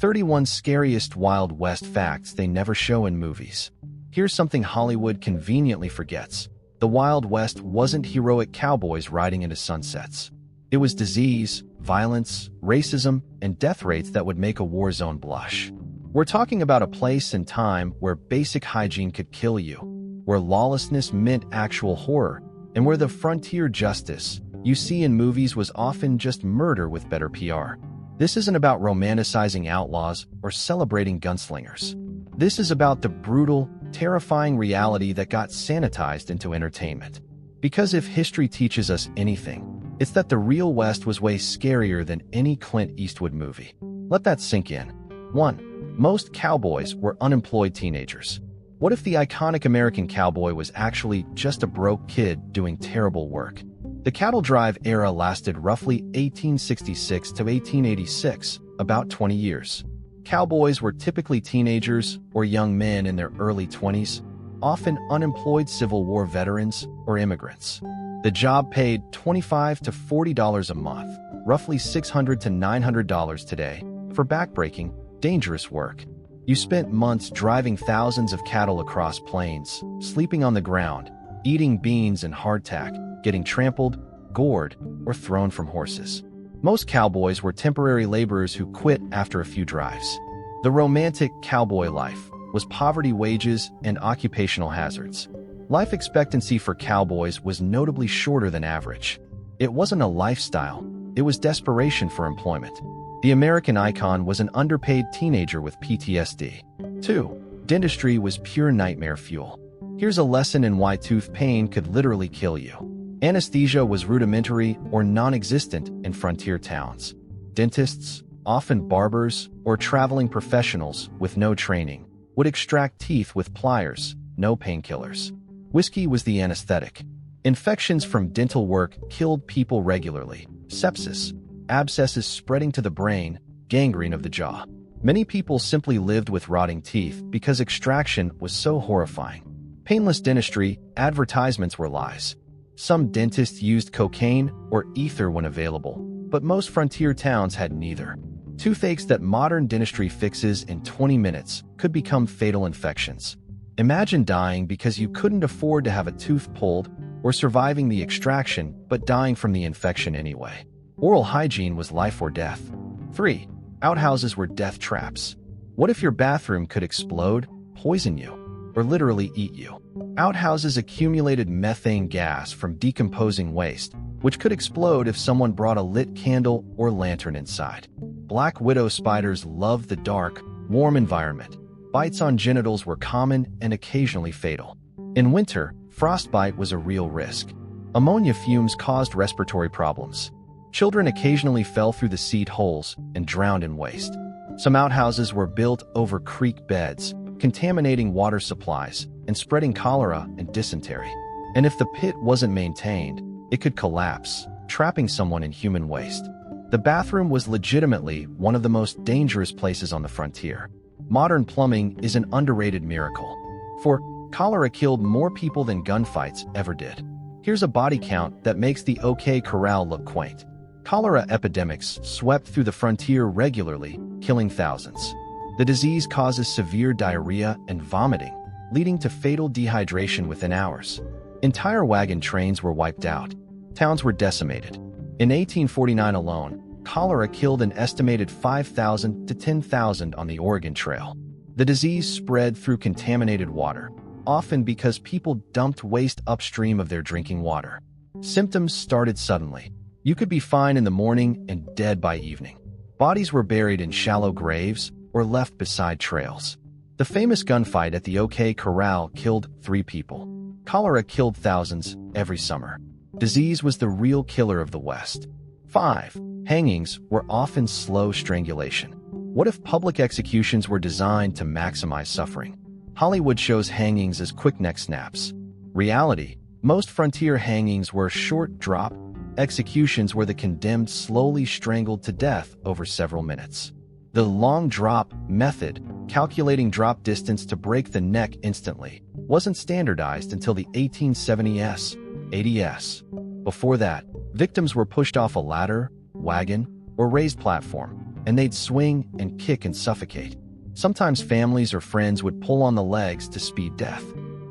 31 Scariest Wild West Facts They Never Show in Movies. Here's something Hollywood conveniently forgets. The Wild West wasn't heroic cowboys riding into sunsets. It was disease, violence, racism, and death rates that would make a war zone blush. We're talking about a place and time where basic hygiene could kill you, where lawlessness meant actual horror, and where the frontier justice you see in movies was often just murder with better PR. This isn't about romanticizing outlaws or celebrating gunslingers. This is about the brutal, terrifying reality that got sanitized into entertainment. Because if history teaches us anything, it's that the real West was way scarier than any Clint Eastwood movie. Let that sink in. 1. Most cowboys were unemployed teenagers. What if the iconic American cowboy was actually just a broke kid doing terrible work? The cattle drive era lasted roughly 1866 to 1886, about 20 years. Cowboys were typically teenagers or young men in their early 20s, often unemployed Civil War veterans or immigrants. The job paid $25 to $40 a month, roughly $600 to $900 today, for backbreaking, dangerous work. You spent months driving thousands of cattle across plains, sleeping on the ground, eating beans and hardtack, getting trampled, gored, or thrown from horses. Most cowboys were temporary laborers who quit after a few drives. The romantic cowboy life was poverty, wages, and occupational hazards. Life expectancy for cowboys was notably shorter than average. It wasn't a lifestyle, it was desperation for employment. The American icon was an underpaid teenager with PTSD. 2. Dentistry was pure nightmare fuel. Here's a lesson in why tooth pain could literally kill you. Anesthesia was rudimentary or non-existent in frontier towns. Dentists, often barbers or traveling professionals with no training, would extract teeth with pliers, no painkillers. Whiskey was the anesthetic. Infections from dental work killed people regularly. Sepsis, abscesses spreading to the brain, gangrene of the jaw. Many people simply lived with rotting teeth because extraction was so horrifying. Painless dentistry, advertisements were lies. Some dentists used cocaine or ether when available, but most frontier towns had neither. Toothaches that modern dentistry fixes in 20 minutes could become fatal infections. Imagine dying because you couldn't afford to have a tooth pulled, or surviving the extraction but dying from the infection anyway. Oral hygiene was life or death. 3. Outhouses were death traps. What if your bathroom could explode, poison you, or literally eat you? Outhouses accumulated methane gas from decomposing waste, which could explode if someone brought a lit candle or lantern inside. Black widow spiders loved the dark, warm environment. Bites on genitals were common and occasionally fatal. In winter, frostbite was a real risk. Ammonia fumes caused respiratory problems. Children occasionally fell through the seat holes and drowned in waste. Some outhouses were built over creek beds, contaminating water supplies and spreading cholera and dysentery. And if the pit wasn't maintained, it could collapse, trapping someone in human waste. The bathroom was legitimately one of the most dangerous places on the frontier. Modern plumbing is an underrated miracle. For cholera killed more people than gunfights ever did. Here's a body count that makes the OK Corral look quaint. Cholera epidemics swept through the frontier regularly, killing thousands. The disease causes severe diarrhea and vomiting, leading to fatal dehydration within hours. Entire wagon trains were wiped out. Towns were decimated. In 1849 alone, cholera killed an estimated 5,000 to 10,000 on the Oregon Trail. The disease spread through contaminated water, often because people dumped waste upstream of their drinking water. Symptoms started suddenly. You could be fine in the morning and dead by evening. Bodies were buried in shallow graves or left beside trails. The famous gunfight at the OK Corral killed 3 people. Cholera killed thousands every summer. Disease was the real killer of the West. 5. Hangings were often slow strangulation. What if public executions were designed to maximize suffering? Hollywood shows hangings as quick neck snaps. Reality, most frontier hangings were short drop executions where the condemned slowly strangled to death over several minutes. The long drop method, calculating drop distance to break the neck instantly, wasn't standardized until the 1870s, 80s. Before that, victims were pushed off a ladder, wagon, or raised platform. and they'd swing and kick and suffocate. Sometimes families or friends would pull on the legs to speed death.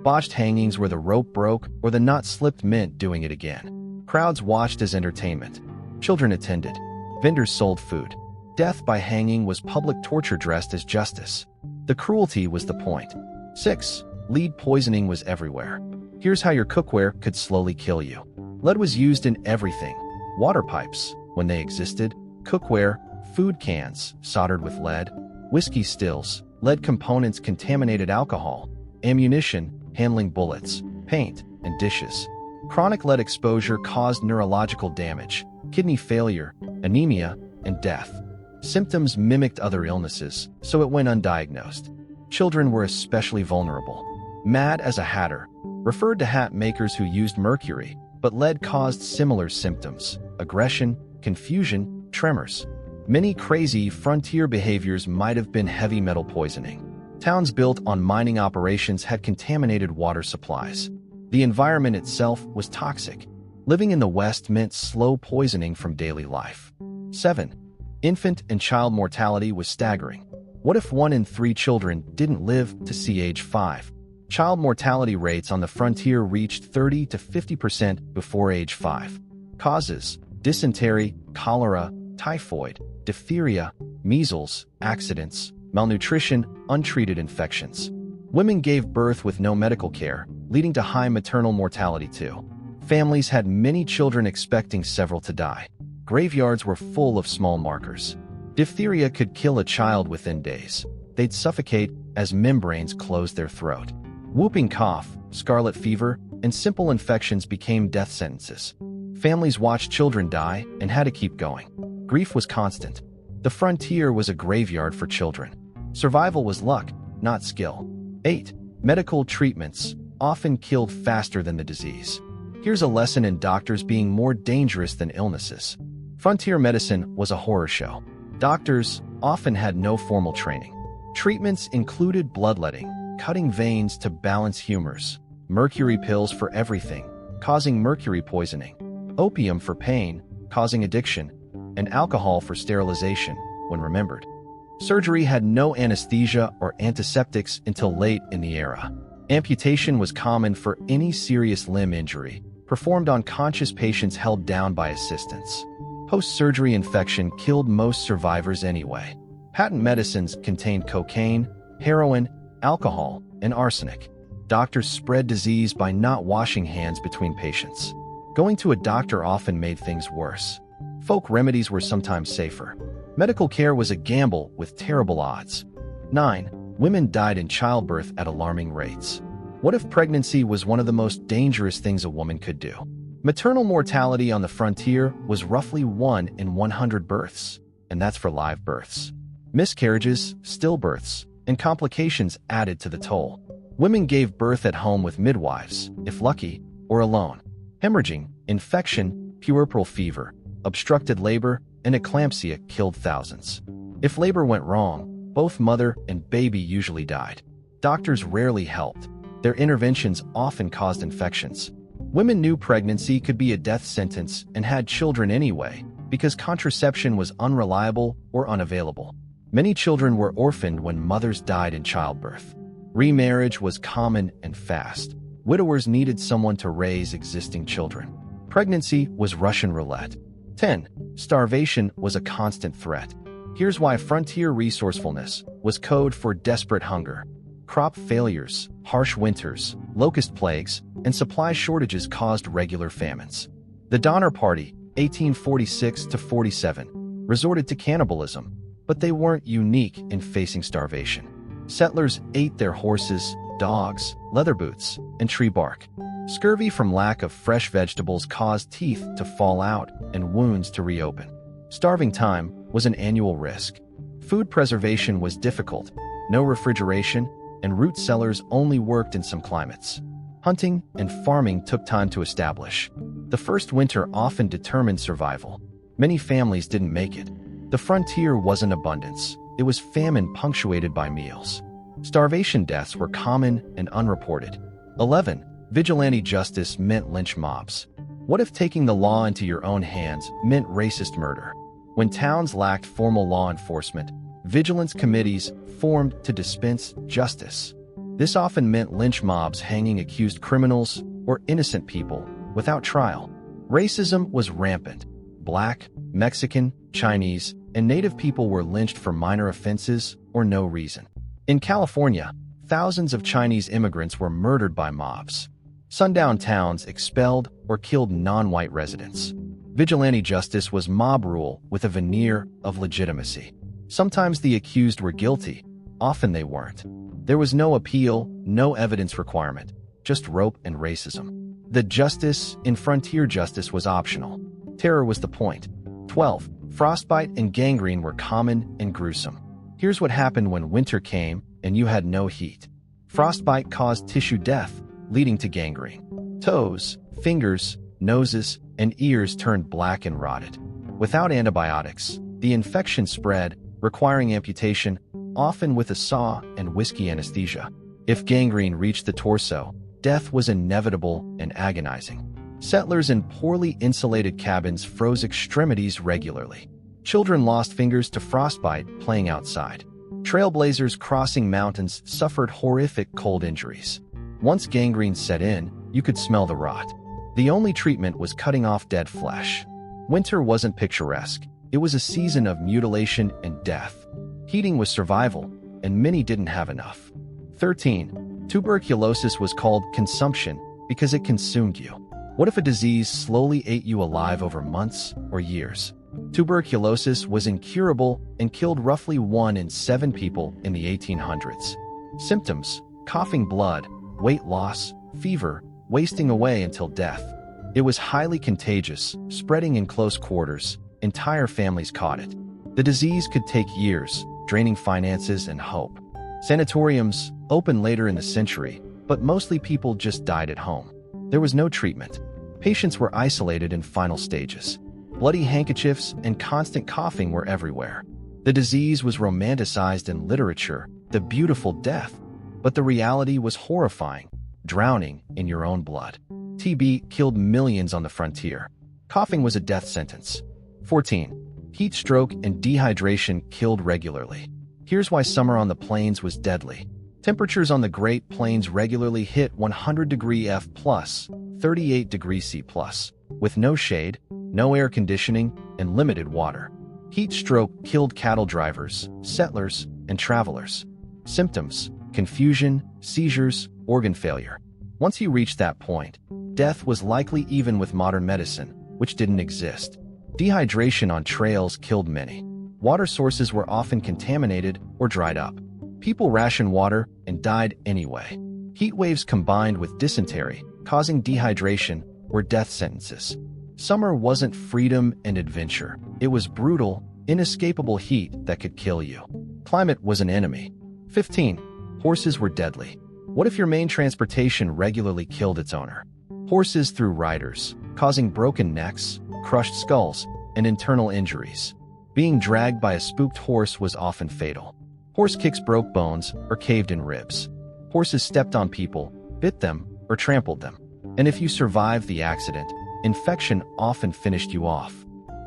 Botched hangings where the rope broke or the knot slipped meant doing it again. Crowds watched as entertainment. Children attended. Vendors sold food. Death by hanging was public torture dressed as justice. The cruelty was the point. 6. Lead poisoning was everywhere. Here's how your cookware could slowly kill you. Lead was used in everything. Water pipes, when they existed, cookware, food cans, soldered with lead, whiskey stills, lead components contaminated alcohol, ammunition, handling bullets, paint, and dishes. Chronic lead exposure caused neurological damage, kidney failure, anemia, and death. Symptoms mimicked other illnesses, so it went undiagnosed. Children were especially vulnerable. Mad as a Hatter referred to hat makers who used mercury, but lead caused similar symptoms: aggression, confusion, tremors. Many crazy frontier behaviors might have been heavy metal poisoning. Towns built on mining operations had contaminated water supplies. The environment itself was toxic. Living in the West meant slow poisoning from daily life. 7. Infant and child mortality was staggering. What if 1 in 3 children didn't live to see age 5? Child mortality rates on the frontier reached 30 to 50% before age 5. Causes: dysentery, cholera, typhoid, diphtheria, measles, accidents, malnutrition, untreated infections. Women gave birth with no medical care, leading to high maternal mortality too. Families had many children expecting several to die. Graveyards were full of small markers. Diphtheria could kill a child within days. They'd suffocate as membranes closed their throat. Whooping cough, scarlet fever, and simple infections became death sentences. Families watched children die and had to keep going. Grief was constant. The frontier was a graveyard for children. Survival was luck, not skill. 8. Medical treatments often killed faster than the disease. Here's a lesson in doctors being more dangerous than illnesses. Frontier medicine was a horror show. Doctors often had no formal training. Treatments included bloodletting, cutting veins to balance humors, mercury pills for everything, causing mercury poisoning, opium for pain, causing addiction, and alcohol for sterilization, when remembered. Surgery had no anesthesia or antiseptics until late in the era. Amputation was common for any serious limb injury, performed on conscious patients held down by assistants. Post-surgery infection killed most survivors anyway. Patent medicines contained cocaine, heroin, alcohol, and arsenic. Doctors spread disease by not washing hands between patients. Going to a doctor often made things worse. Folk remedies were sometimes safer. Medical care was a gamble with terrible odds. 9. Women died in childbirth at alarming rates. What if pregnancy was one of the most dangerous things a woman could do? Maternal mortality on the frontier was roughly 1 in 100 births, and that's for live births. Miscarriages, stillbirths, and complications added to the toll. Women gave birth at home with midwives, if lucky, or alone. Hemorrhaging, infection, puerperal fever, obstructed labor, and eclampsia killed thousands. If labor went wrong, both mother and baby usually died. Doctors rarely helped. Their interventions often caused infections. Women knew pregnancy could be a death sentence and had children anyway because contraception was unreliable or unavailable. Many children were orphaned when mothers died in childbirth. Remarriage was common and fast. Widowers needed someone to raise existing children. Pregnancy was Russian roulette. 10. Starvation was a constant threat. Here's why frontier resourcefulness was code for desperate hunger. Crop failures, harsh winters, locust plagues, and supply shortages caused regular famines. The Donner Party, 1846 to 47, resorted to cannibalism, but they weren't unique in facing starvation. Settlers ate their horses, dogs, leather boots, and tree bark. Scurvy from lack of fresh vegetables caused teeth to fall out and wounds to reopen. Starving time was an annual risk. Food preservation was difficult, no refrigeration, and root cellars only worked in some climates. Hunting and farming took time to establish. The first winter often determined survival. Many families didn't make it. The frontier wasn't abundance. It was famine punctuated by meals. Starvation deaths were common and unreported. 11. Vigilante justice meant lynch mobs. What if taking the law into your own hands meant racist murder? When towns lacked formal law enforcement, vigilance committees formed to dispense justice. This often meant lynch mobs hanging accused criminals or innocent people without trial. Racism was rampant. Black, Mexican, Chinese, and Native people were lynched for minor offenses or no reason. In California, thousands of Chinese immigrants were murdered by mobs. Sundown towns expelled or killed non-white residents. Vigilante justice was mob rule with a veneer of legitimacy. Sometimes the accused were guilty, often they weren't. There was no appeal, no evidence requirement, just rope and racism. The justice in frontier justice was optional. Terror was the point. 12. Frostbite and gangrene were common and gruesome. Here's what happened when winter came and you had no heat. Frostbite caused tissue death, leading to gangrene. Toes, fingers, noses, and ears turned black and rotted. Without antibiotics, the infection spread, requiring amputation, often with a saw and whiskey anesthesia. If gangrene reached the torso, death was inevitable and agonizing. Settlers in poorly insulated cabins froze extremities regularly. Children lost fingers to frostbite playing outside. Trailblazers crossing mountains suffered horrific cold injuries. Once gangrene set in, you could smell the rot. The only treatment was cutting off dead flesh. Winter wasn't picturesque. It was a season of mutilation and death. Heating was survival, and many didn't have enough. 13. Tuberculosis was called consumption because it consumed you. What if a disease slowly ate you alive over months or years? Tuberculosis was incurable and killed roughly 1 in 7 people in the 1800s. Symptoms: coughing blood, weight loss, fever, wasting away until death. It was highly contagious, spreading in close quarters. Entire families caught it. The disease could take years, draining finances and hope. Sanatoriums opened later in the century, but mostly people just died at home. There was no treatment. Patients were isolated in final stages. Bloody handkerchiefs and constant coughing were everywhere. The disease was romanticized in literature, the beautiful death, but the reality was horrifying, drowning in your own blood. TB killed millions on the frontier. Coughing was a death sentence. 14. Heat stroke and dehydration killed regularly. Here's why summer on the plains was deadly. Temperatures on the Great Plains regularly hit 100° F+, 38° C+, with no shade, no air conditioning, and limited water. Heat stroke killed cattle drivers, settlers, and travelers. Symptoms: confusion, seizures, organ failure. Once you reached that point, death was likely even with modern medicine, which didn't exist. Dehydration on trails killed many. Water sources were often contaminated or dried up. People rationed water and died anyway. Heat waves combined with dysentery, causing dehydration, were death sentences. Summer wasn't freedom and adventure. It was brutal, inescapable heat that could kill you. Climate was an enemy. 15. Horses were deadly. What if your main transportation regularly killed its owner? Horses threw riders, causing broken necks, crushed skulls, and internal injuries. Being dragged by a spooked horse was often fatal. Horse kicks broke bones or caved in ribs. Horses stepped on people, bit them, or trampled them. And if you survived the accident, infection often finished you off.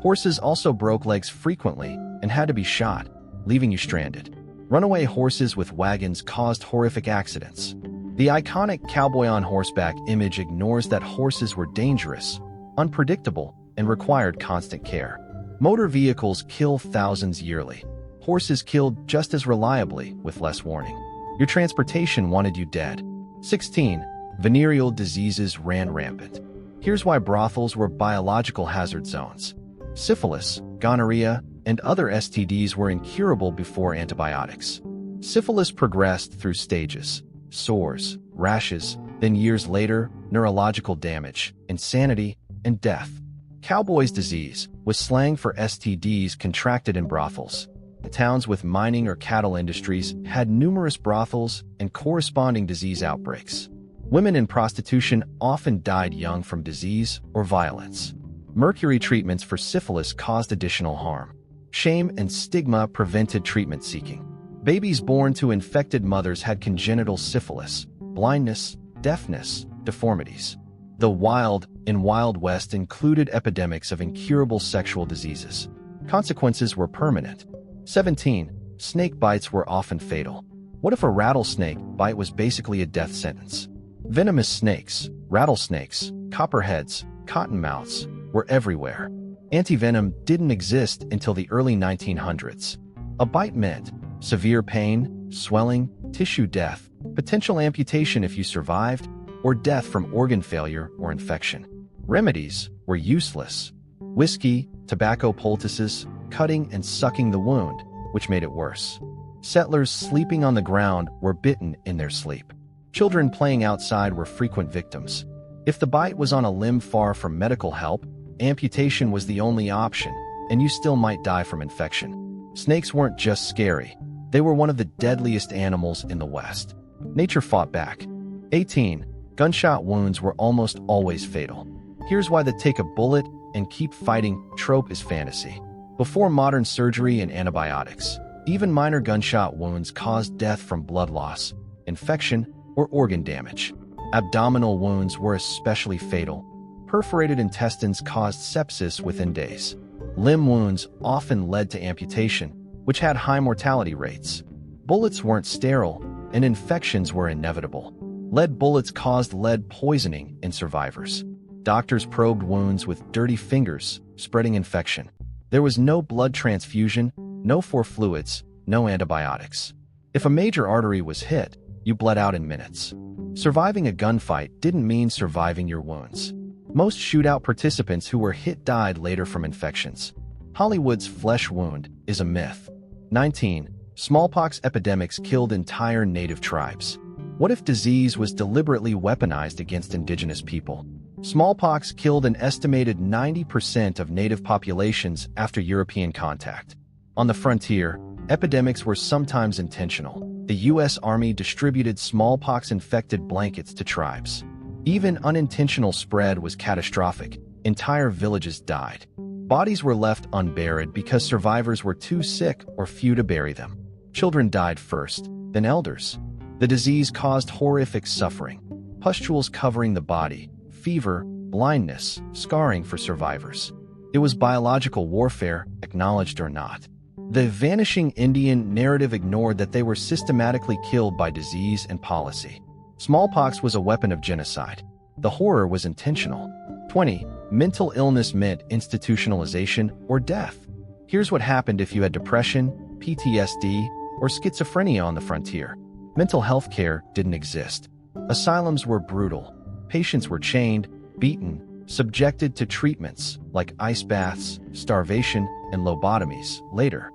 Horses also broke legs frequently and had to be shot, leaving you stranded. Runaway horses with wagons caused horrific accidents. The iconic cowboy on horseback image ignores that horses were dangerous, unpredictable, and required constant care. Motor vehicles kill thousands yearly. Horses killed just as reliably with less warning. Your transportation wanted you dead. 16. Venereal diseases ran rampant. Here's why brothels were biological hazard zones. Syphilis, gonorrhea, and other STDs were incurable before antibiotics. Syphilis progressed through stages: sores, rashes, then years later, neurological damage, insanity, and death. Cowboy's disease was slang for STDs contracted in brothels. Towns with mining or cattle industries had numerous brothels and corresponding disease outbreaks. Women in prostitution often died young from disease or violence. Mercury treatments for syphilis caused additional harm. Shame and stigma prevented treatment seeking. Babies born to infected mothers had congenital syphilis, blindness, deafness, deformities. The Wild West included epidemics of incurable sexual diseases. Consequences were permanent. 17. Snake bites were often fatal. What if a rattlesnake bite was basically a death sentence? Venomous snakes, rattlesnakes, copperheads, cottonmouths were everywhere. Antivenom didn't exist until the early 1900s. A bite meant severe pain, swelling, tissue death, potential amputation if you survived, or death from organ failure or infection. Remedies were useless. Whiskey, tobacco poultices, cutting and sucking the wound, which made it worse. Settlers sleeping on the ground were bitten in their sleep. Children playing outside were frequent victims. If the bite was on a limb far from medical help, amputation was the only option, and you still might die from infection. Snakes weren't just scary. They were one of the deadliest animals in the West. Nature fought back. 18. Gunshot wounds were almost always fatal. Here's why the take a bullet and keep fighting trope is fantasy. Before modern surgery and antibiotics, even minor gunshot wounds caused death from blood loss, infection, or organ damage. Abdominal wounds were especially fatal. Perforated intestines caused sepsis within days. Limb wounds often led to amputation, which had high mortality rates. Bullets weren't sterile, and infections were inevitable. Lead bullets caused lead poisoning in survivors. Doctors probed wounds with dirty fingers, spreading infection. There was no blood transfusion, no fluids, no antibiotics. If a major artery was hit, you bled out in minutes. Surviving a gunfight didn't mean surviving your wounds. Most shootout participants who were hit died later from infections. Hollywood's flesh wound is a myth. 19. Smallpox epidemics killed entire native tribes. What if disease was deliberately weaponized against indigenous people? Smallpox killed an estimated 90% of native populations after European contact. On the frontier, epidemics were sometimes intentional. The U.S. Army distributed smallpox-infected blankets to tribes. Even unintentional spread was catastrophic. Entire villages died. Bodies were left unburied because survivors were too sick or few to bury them. Children died first, then elders. The disease caused horrific suffering, pustules covering the body, fever, blindness, scarring for survivors. It was biological warfare, acknowledged or not. The vanishing Indian narrative ignored that they were systematically killed by disease and policy. Smallpox was a weapon of genocide. The horror was intentional. 20. Mental illness meant institutionalization or death. Here's what happened if you had depression, PTSD, or schizophrenia on the frontier. Mental health care didn't exist. Asylums were brutal. Patients were chained, beaten, subjected to treatments like ice baths, starvation, and lobotomies later.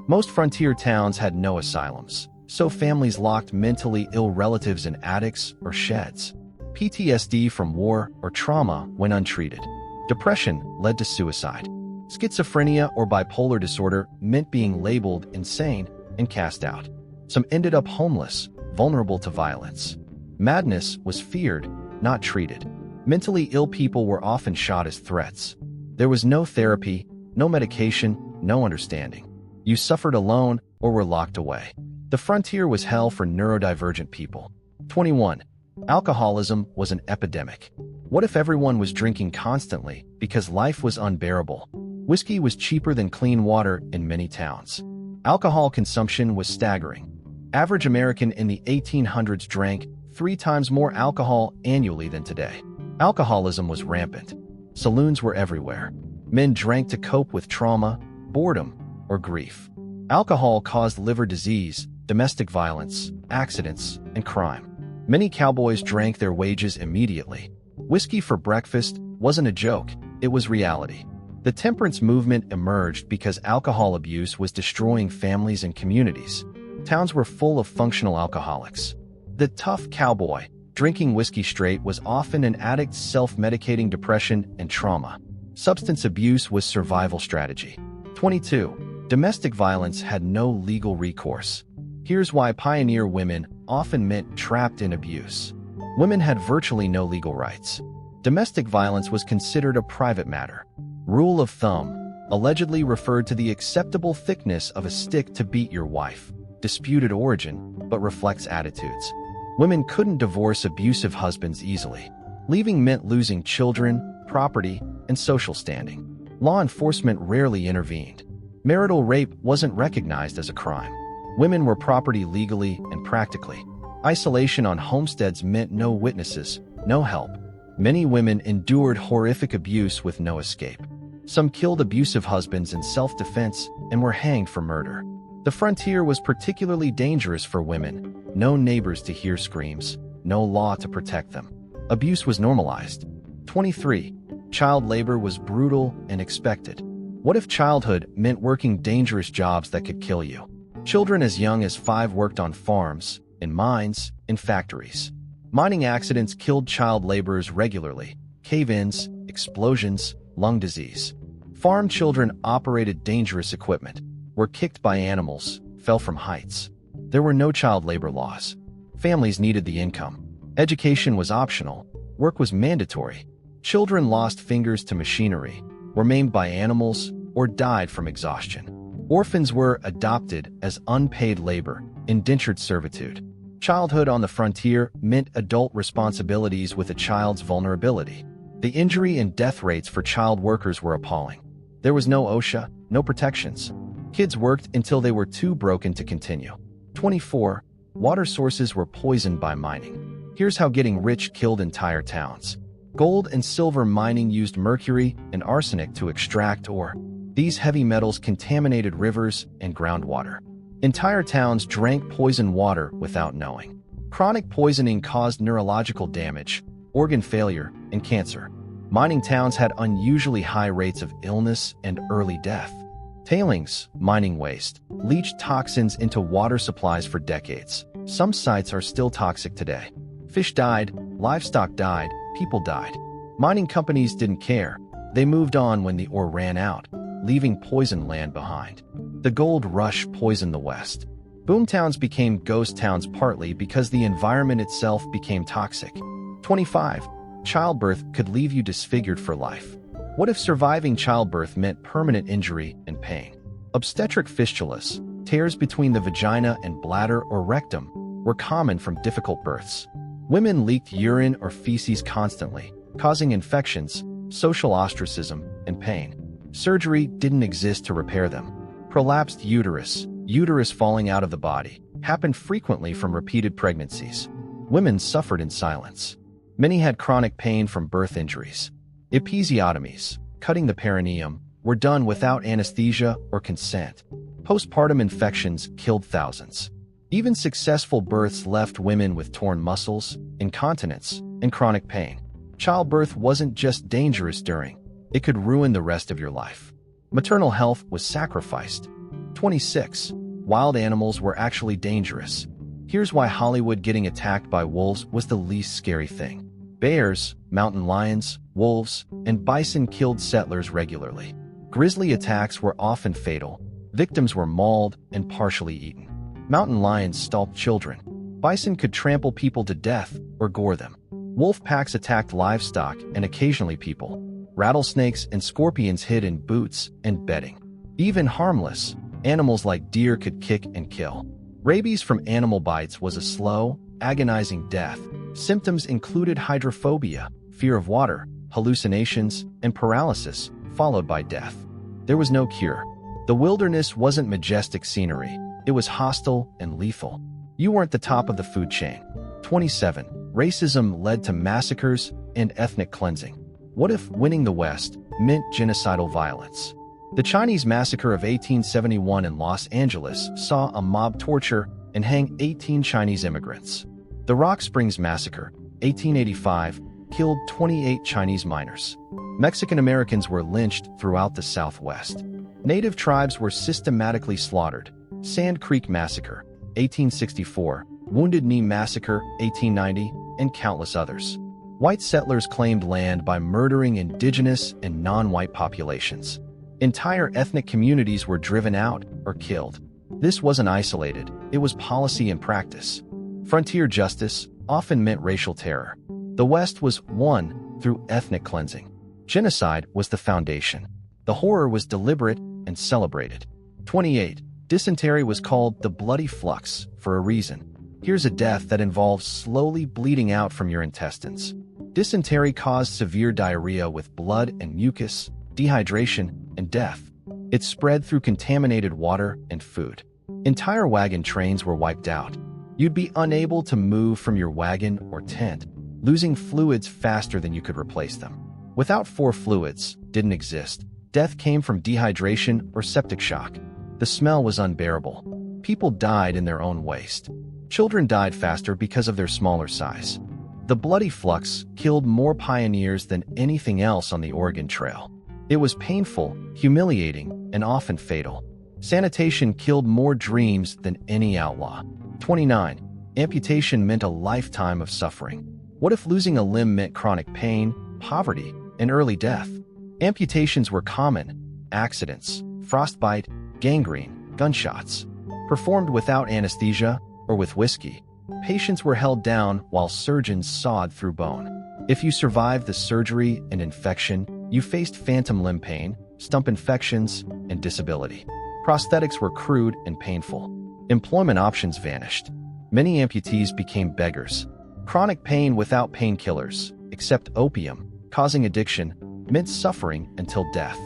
Most frontier towns had no asylums, so families locked mentally ill relatives in attics or sheds. PTSD from war or trauma went untreated. Depression led to suicide. Schizophrenia or bipolar disorder meant being labeled insane and cast out. Some ended up homeless, vulnerable to violence. Madness was feared, not treated. Mentally ill people were often shot as threats. There was no therapy, no medication, no understanding. You suffered alone or were locked away. The frontier was hell for neurodivergent people. 21. Alcoholism was an epidemic. What if everyone was drinking constantly because life was unbearable? Whiskey was cheaper than clean water in many towns. Alcohol consumption was staggering. Average American in the 1800s drank 3 times more alcohol annually than today. Alcoholism was rampant. Saloons were everywhere. Men drank to cope with trauma, boredom, or grief. Alcohol caused liver disease, domestic violence, accidents, and crime. Many cowboys drank their wages immediately. Whiskey for breakfast wasn't a joke, it was reality. The temperance movement emerged because alcohol abuse was destroying families and communities. Towns were full of functional alcoholics. The tough cowboy, drinking whiskey straight, was often an addict's self-medicating depression and trauma. Substance abuse was survival strategy. 22. Domestic violence had no legal recourse. Here's why pioneer women often meant trapped in abuse. Women had virtually no legal rights. Domestic violence was considered a private matter. Rule of thumb allegedly referred to the acceptable thickness of a stick to beat your wife. Disputed origin, but reflects attitudes. Women couldn't divorce abusive husbands easily. Leaving meant losing children, property, and social standing. Law enforcement rarely intervened. Marital rape wasn't recognized as a crime. Women were property legally and practically. Isolation on homesteads meant no witnesses, no help. Many women endured horrific abuse with no escape. Some killed abusive husbands in self-defense and were hanged for murder. The frontier was particularly dangerous for women. No neighbors to hear screams, no law to protect them. Abuse was normalized. 23. Child labor was brutal and expected. What if childhood meant working dangerous jobs that could kill you? Children as young as 5 worked on farms, in mines, in factories. Mining accidents killed child laborers regularly. Cave-ins, explosions, lung disease. Farm children operated dangerous equipment, were kicked by animals, fell from heights. There were no child labor laws. Families needed the income. Education was optional. Work was mandatory. Children lost fingers to machinery, were maimed by animals, or died from exhaustion. Orphans were adopted as unpaid labor, indentured servitude. Childhood on the frontier meant adult responsibilities with a child's vulnerability. The injury and death rates for child workers were appalling. There was no OSHA, no protections. Kids worked until they were too broken to continue. 24. Water sources were poisoned by mining. Here's how getting rich killed entire towns. Gold and silver mining used mercury and arsenic to extract ore. These heavy metals contaminated rivers and groundwater. Entire towns drank poisoned water without knowing. Chronic poisoning caused neurological damage, organ failure, and cancer. Mining towns had unusually high rates of illness and early death. Tailings, mining waste, leached toxins into water supplies for decades. Some sites are still toxic today. Fish died, livestock died, people died. Mining companies didn't care. They moved on when the ore ran out, leaving poisoned land behind. The gold rush poisoned the West. Boomtowns became ghost towns partly because the environment itself became toxic. 25. Childbirth could leave you disfigured for life. What if surviving childbirth meant permanent injury and pain? Obstetric fistulas, tears between the vagina and bladder or rectum, were common from difficult births. Women leaked urine or feces constantly, causing infections, social ostracism, and pain. Surgery didn't exist to repair them. Prolapsed uterus falling out of the body, happened frequently from repeated pregnancies. Women suffered in silence. Many had chronic pain from birth injuries. Episiotomies, cutting the perineum, were done without anesthesia or consent. Postpartum infections killed thousands. Even successful births left women with torn muscles, incontinence, and chronic pain. Childbirth wasn't just dangerous during, it could ruin the rest of your life. Maternal health was sacrificed. 26. Wild animals were actually dangerous. Here's why Hollywood getting attacked by wolves was the least scary thing. Bears, mountain lions, wolves, and bison killed settlers regularly. Grizzly attacks were often fatal. Victims were mauled and partially eaten. Mountain lions stalked children. Bison could trample people to death or gore them. Wolf packs attacked livestock and occasionally people. Rattlesnakes and scorpions hid in boots and bedding. Even harmless animals like deer could kick and kill. Rabies from animal bites was a slow, agonizing death. Symptoms included hydrophobia, fear of water, hallucinations, and paralysis, followed by death. There was no cure. The wilderness wasn't majestic scenery. It was hostile and lethal. You weren't the top of the food chain. 27. Racism led to massacres and ethnic cleansing. What if winning the West meant genocidal violence? The Chinese massacre of 1871 in Los Angeles saw a mob torture and hang 18 Chinese immigrants. The Rock Springs Massacre, 1885, killed 28 Chinese miners. Mexican Americans were lynched throughout the Southwest. Native tribes were systematically slaughtered. Sand Creek Massacre, 1864, Wounded Knee Massacre, 1890, and countless others. White settlers claimed land by murdering indigenous and non-white populations. Entire ethnic communities were driven out or killed. This wasn't isolated, it was policy and practice. Frontier justice often meant racial terror. The West was won through ethnic cleansing. Genocide was the foundation. The horror was deliberate and celebrated. 28. Dysentery was called the bloody flux for a reason. Here's a death that involves slowly bleeding out from your intestines. Dysentery caused severe diarrhea with blood and mucus, dehydration, and death. It spread through contaminated water and food. Entire wagon trains were wiped out. You'd be unable to move from your wagon or tent, losing fluids faster than you could replace them. Without four fluids didn't exist. Death came from dehydration or septic shock. The smell was unbearable. People died in their own waste. Children died faster because of their smaller size. The bloody flux killed more pioneers than anything else on the Oregon Trail. It was painful, humiliating, and often fatal. Sanitation killed more dreams than any outlaw. 29. Amputation meant a lifetime of suffering. What if losing a limb meant chronic pain, poverty, and early death? Amputations were common. Accidents, frostbite, gangrene, gunshots. Performed without anesthesia or with whiskey, patients were held down while surgeons sawed through bone. If you survived the surgery and infection, you faced phantom limb pain, stump infections, and disability. Prosthetics were crude and painful. Employment options vanished. Many amputees became beggars. Chronic pain without painkillers, except opium, causing addiction, meant suffering until death.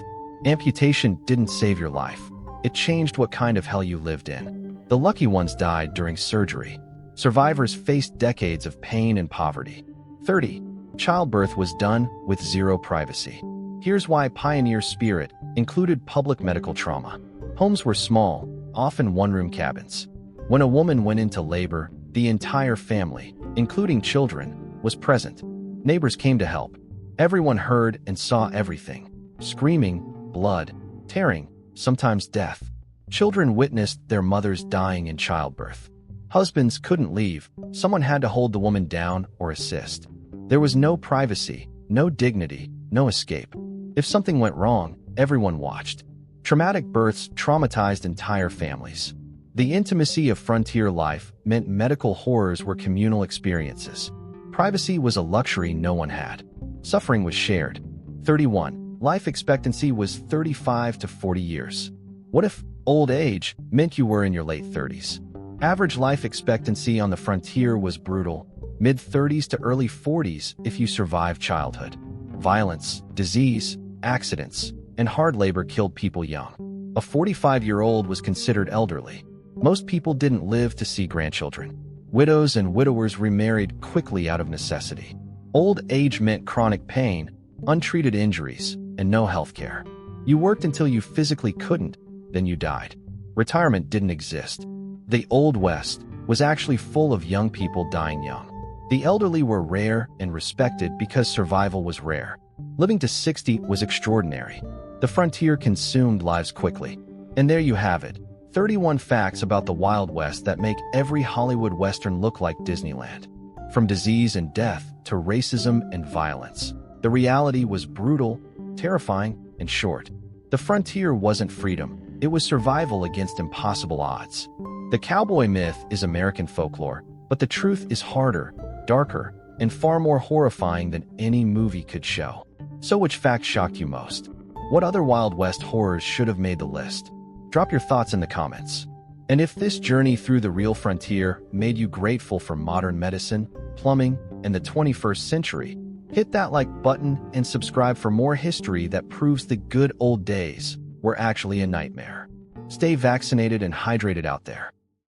Amputation didn't save your life. It changed what kind of hell you lived in. The lucky ones died during surgery. Survivors faced decades of pain and poverty. 30. Childbirth was done with zero privacy. Here's why pioneer spirit included public medical trauma. Homes were small, often one-room cabins. When a woman went into labor, the entire family, including children, was present. Neighbors came to help. Everyone heard and saw everything. Screaming, blood, tearing, sometimes death. Children witnessed their mothers dying in childbirth. Husbands couldn't leave. Someone had to hold the woman down or assist. There was no privacy, no dignity, no escape. If something went wrong, everyone watched. Traumatic births traumatized entire families. The intimacy of frontier life meant medical horrors were communal experiences. Privacy was a luxury no one had. Suffering was shared. 31. Life expectancy was 35 to 40 years. What if old age meant you were in your late 30s? Average life expectancy on the frontier was brutal, mid-30s to early 40s if you survived childhood. Violence, disease, accidents, and hard labor killed people young. A 45-year-old was considered elderly. Most people didn't live to see grandchildren. Widows and widowers remarried quickly out of necessity. Old age meant chronic pain, untreated injuries, and no health care. You worked until you physically couldn't, then you died. Retirement didn't exist. The Old West was actually full of young people dying young. The elderly were rare and respected because survival was rare. Living to 60 was extraordinary. The frontier consumed lives quickly. And there you have it, 31 facts about the Wild West that make every Hollywood Western look like Disneyland. From disease and death to racism and violence, the reality was brutal, terrifying, and short. The frontier wasn't freedom, it was survival against impossible odds. The cowboy myth is American folklore, but the truth is harder, darker, and far more horrifying than any movie could show. So which fact shocked you most? What other Wild West horrors should have made the list? Drop your thoughts in the comments. And if this journey through the real frontier made you grateful for modern medicine, plumbing, and the 21st century, hit that like button and subscribe for more history that proves the good old days were actually a nightmare. Stay vaccinated and hydrated out there.